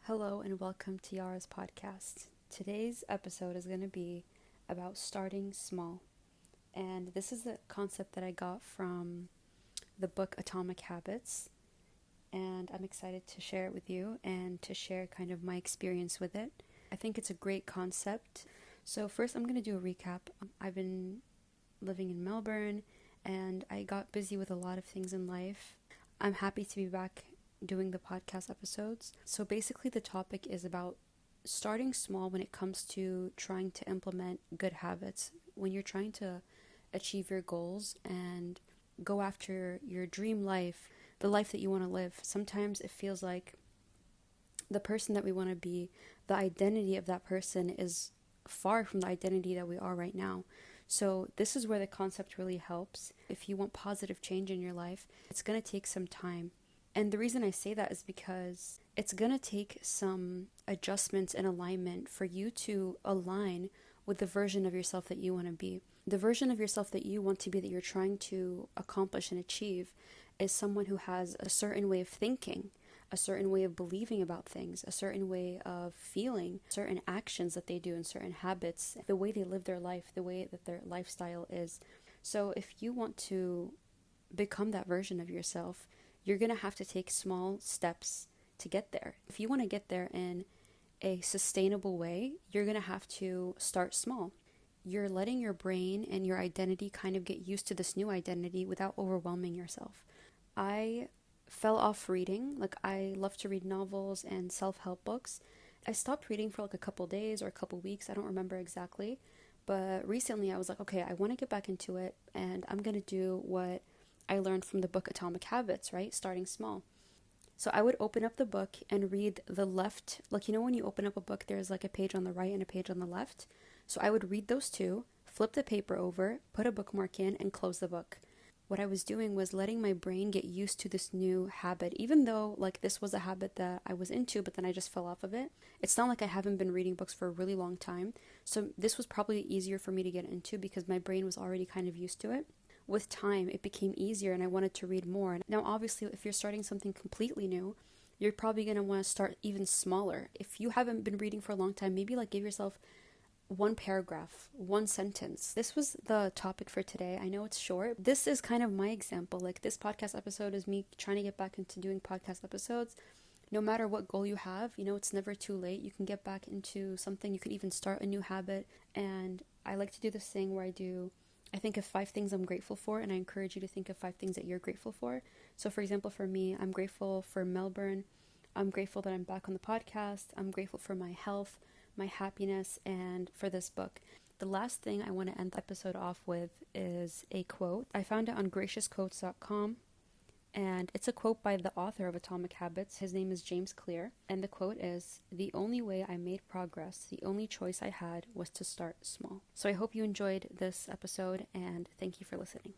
Hello and welcome to Yara's podcast. Today's episode is going to be about starting small. And this is the concept that I got from the book Atomic Habits. And I'm excited to share it with you and to share kind of my experience with it. I think it's a great concept. So first I'm going to do a recap. I've been living in Melbourne and I got busy with a lot of things in life. I'm happy to be back doing the podcast episodes. So basically the topic is about starting small when it comes to trying to implement good habits. When you're trying to achieve your goals and go after your dream life, the life that you want to live, sometimes it feels like the person that we want to be, the identity of that person is far from the identity that we are right now. So this is where the concept really helps. If you want positive change in your life, it's going to take some time. And the reason I say that is because it's going to take some adjustments and alignment for you to align with the version of yourself that you want to be. The version of yourself that you want to be, that you're trying to accomplish and achieve, is someone who has a certain way of thinking, a certain way of believing about things, a certain way of feeling, certain actions that they do and certain habits, the way they live their life, the way that their lifestyle is. So if you want to become that version of yourself, you're going to have to take small steps to get there. If you want to get there in a sustainable way, you're going to have to start small. You're letting your brain and your identity kind of get used to this new identity without overwhelming yourself. I fell off reading. I love to read novels and self-help books. I stopped reading for a couple days or a couple weeks. I don't remember exactly. But recently I was like, okay, I want to get back into it and I'm going to do what I learned from the book Atomic Habits, right? Starting small. So I would open up the book and read the left. When you open up a book, there's a page on the right and a page on the left. So I would read those two, flip the paper over, put a bookmark in, and close the book. What I was doing was letting my brain get used to this new habit, even though this was a habit that I was into, but then I just fell off of it. It's not like I haven't been reading books for a really long time. So this was probably easier for me to get into because my brain was already kind of used to it. With time, it became easier and I wanted to read more. Now, obviously, if you're starting something completely new, you're probably going to want to start even smaller. If you haven't been reading for a long time, maybe give yourself one paragraph, one sentence. This was the topic for today. I know it's short. This is kind of my example. This podcast episode is me trying to get back into doing podcast episodes. No matter what goal you have, it's never too late. You can get back into something. You could even start a new habit. And I like to do this thing where I think of 5 things I'm grateful for, and I encourage you to think of 5 things that you're grateful for. So for example, for me, I'm grateful for Melbourne. I'm grateful that I'm back on the podcast. I'm grateful for my health, my happiness, and for this book. The last thing I want to end the episode off with is a quote. I found it on graciousquotes.com, and it's a quote by the author of Atomic Habits. His name is James Clear, and the quote is, "The only way I made progress, the only choice I had was to start small." So I hope you enjoyed this episode, and thank you for listening.